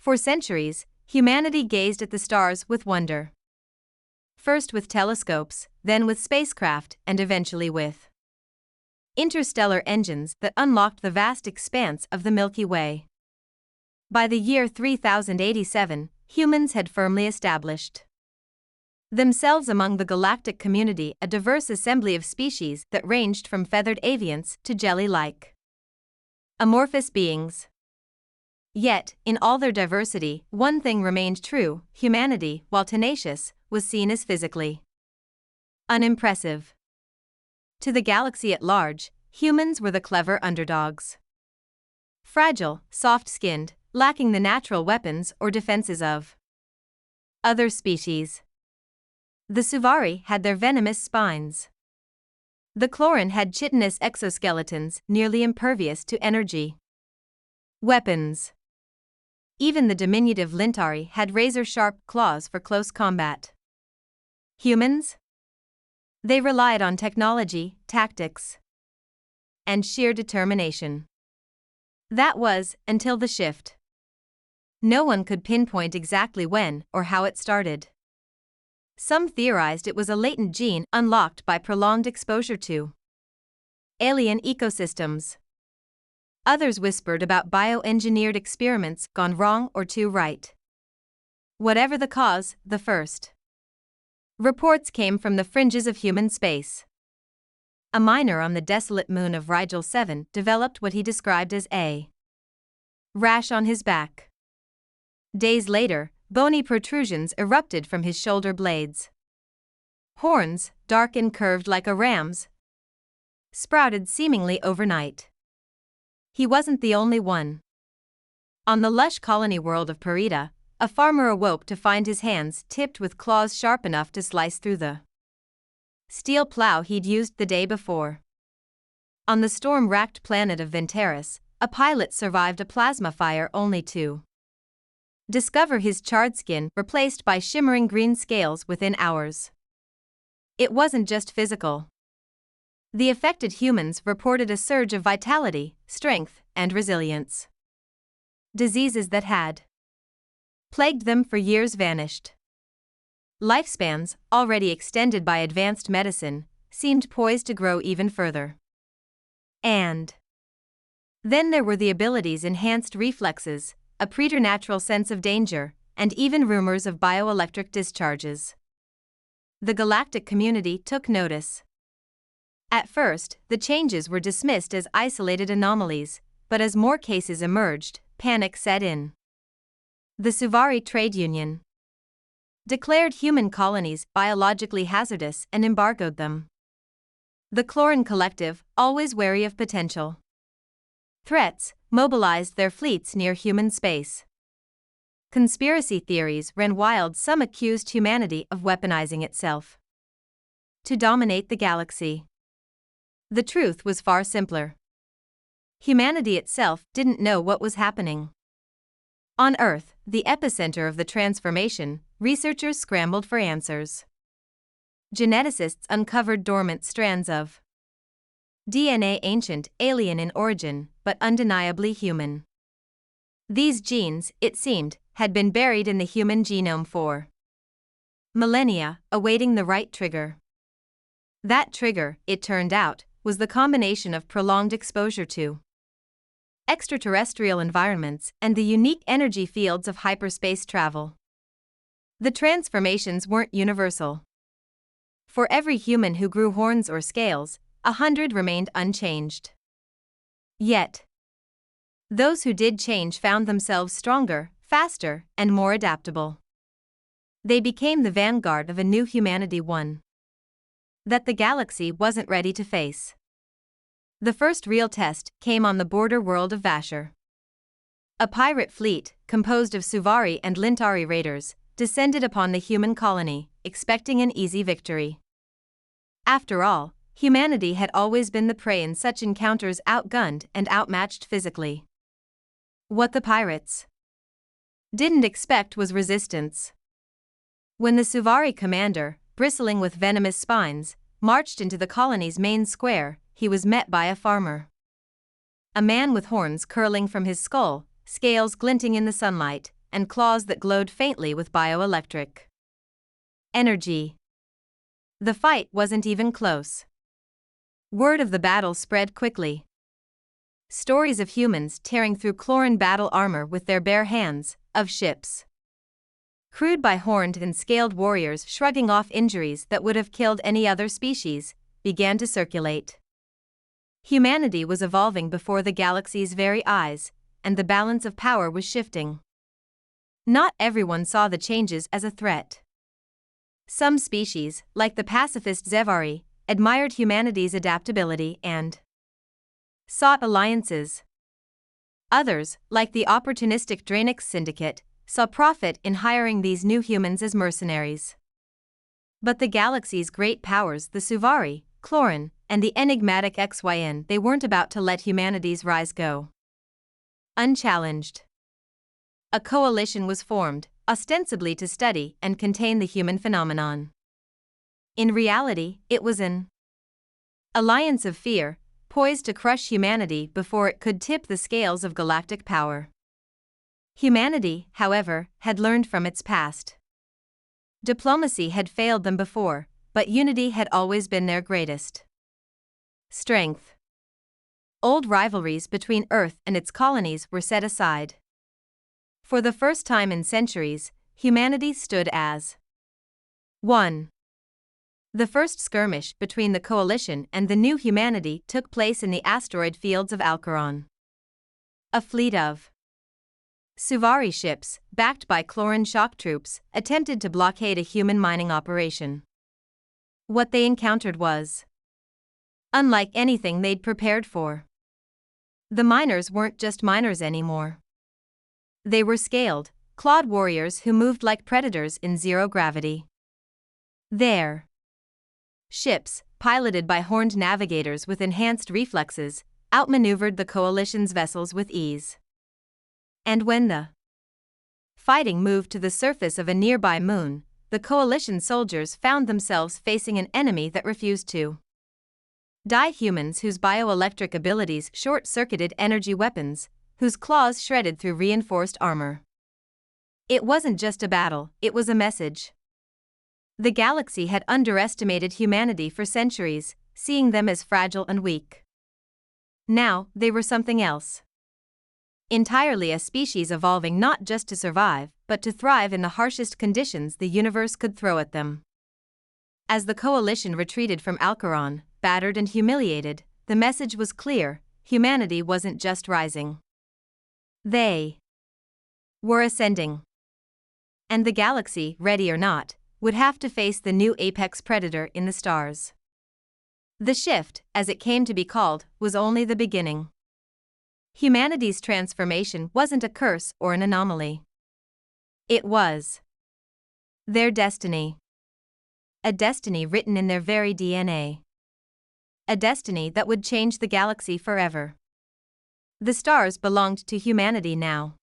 For centuries, humanity gazed at the stars with wonder. First with telescopes, then with spacecraft, and eventually with interstellar engines that unlocked the vast expanse of the Milky Way. By the year 3087, humans had firmly established themselves among the galactic community, a diverse assembly of species that ranged from feathered avians to jelly-like amorphous beings. Yet, in all their diversity, one thing remained true: humanity, while tenacious, was seen as physically unimpressive. To the galaxy at large, humans were the clever underdogs. Fragile, soft-skinned, lacking the natural weapons or defenses of other species. The Suvari had their venomous spines. The Chloran had chitinous exoskeletons nearly impervious to energy weapons. Even the diminutive Lintari had razor-sharp claws for close combat. Humans? They relied on technology, tactics, and sheer determination. That was, until the shift. No one could pinpoint exactly when or how it started. Some theorized it was a latent gene unlocked by prolonged exposure to alien ecosystems. Others whispered about bioengineered experiments gone wrong or too right. Whatever the cause, the first reports came from the fringes of human space. A miner on the desolate moon of Rigel 7 developed what he described as a rash on his back. Days later, bony protrusions erupted from his shoulder blades. Horns, dark and curved like a ram's, sprouted seemingly overnight. He wasn't the only one. On the lush colony world of Parida, a farmer awoke to find his hands tipped with claws sharp enough to slice through the steel plow he'd used the day before. On the storm-racked planet of Venteris, a pilot survived a plasma fire only to discover his charred skin replaced by shimmering green scales within hours. It wasn't just physical. The affected humans reported a surge of vitality, strength, and resilience. Diseases that had plagued them for years vanished. Lifespans, already extended by advanced medicine, seemed poised to grow even further. And then there were the abilities: enhanced reflexes, a preternatural sense of danger, and even rumors of bioelectric discharges. The galactic community took notice. At first, the changes were dismissed as isolated anomalies, but as more cases emerged, panic set in. The Suvari Trade Union declared human colonies biologically hazardous and embargoed them. The Chloran Collective, always wary of potential threats, mobilized their fleets near human space. Conspiracy theories ran wild. Some accused humanity of weaponizing itself to dominate the galaxy. The truth was far simpler. Humanity itself didn't know what was happening. On Earth, the epicenter of the transformation, researchers scrambled for answers. Geneticists uncovered dormant strands of DNA, ancient, alien in origin, but undeniably human. These genes, it seemed, had been buried in the human genome for millennia, awaiting the right trigger. That trigger, it turned out, was the combination of prolonged exposure to extraterrestrial environments and the unique energy fields of hyperspace travel. The transformations weren't universal. For every human who grew horns or scales, 100 remained unchanged. Yet, those who did change found themselves stronger, faster, and more adaptable. They became the vanguard of a new humanity, one that the galaxy wasn't ready to face. The first real test came on the border world of Vasher. A pirate fleet, composed of Suvari and Lintari raiders, descended upon the human colony, expecting an easy victory. After all, humanity had always been the prey in such encounters, outgunned and outmatched physically. What the pirates didn't expect was resistance. When the Suvari commander, bristling with venomous spines, marched into the colony's main square, he was met by a farmer. A man with horns curling from his skull, scales glinting in the sunlight, and claws that glowed faintly with bioelectric energy. The fight wasn't even close. Word of the battle spread quickly. Stories of humans tearing through Cloran battle armor with their bare hands, of ships crewed by horned and scaled warriors shrugging off injuries that would have killed any other species, began to circulate. Humanity was evolving before the galaxy's very eyes, and the balance of power was shifting. Not everyone saw the changes as a threat. Some species, like the pacifist Zevari, admired humanity's adaptability and sought alliances. Others, like the opportunistic Draenix Syndicate, saw profit in hiring these new humans as mercenaries. But the galaxy's great powers, the Suvari, Cloran, and the enigmatic XYN, they weren't about to let humanity's rise go unchallenged. A coalition was formed, ostensibly to study and contain the human phenomenon. In reality, it was an alliance of fear, poised to crush humanity before it could tip the scales of galactic power. Humanity, however, had learned from its past. Diplomacy had failed them before, but unity had always been their greatest strength. Old rivalries between Earth and its colonies were set aside. For the first time in centuries, humanity stood as one. The first skirmish between the coalition and the new humanity took place in the asteroid fields of Alcaron. A fleet of Suvari ships, backed by Cloran shock troops, attempted to blockade a human mining operation. What they encountered was unlike anything they'd prepared for. The miners weren't just miners anymore. They were scaled, clawed warriors who moved like predators in zero gravity. Their ships, piloted by horned navigators with enhanced reflexes, outmaneuvered the coalition's vessels with ease. And when the fighting moved to the surface of a nearby moon, the coalition soldiers found themselves facing an enemy that refused to die. Humans whose bioelectric abilities short-circuited energy weapons, whose claws shredded through reinforced armor. It wasn't just a battle, it was a message. The galaxy had underestimated humanity for centuries, seeing them as fragile and weak. Now, they were something else. Entirely a species evolving not just to survive, but to thrive in the harshest conditions the universe could throw at them. As the coalition retreated from Alcaron, battered and humiliated, the message was clear: humanity wasn't just rising. They were ascending. And the galaxy, ready or not, would have to face the new apex predator in the stars. The shift, as it came to be called, was only the beginning. Humanity's transformation wasn't a curse or an anomaly. It was their destiny. A destiny written in their very DNA. A destiny that would change the galaxy forever. The stars belonged to humanity now.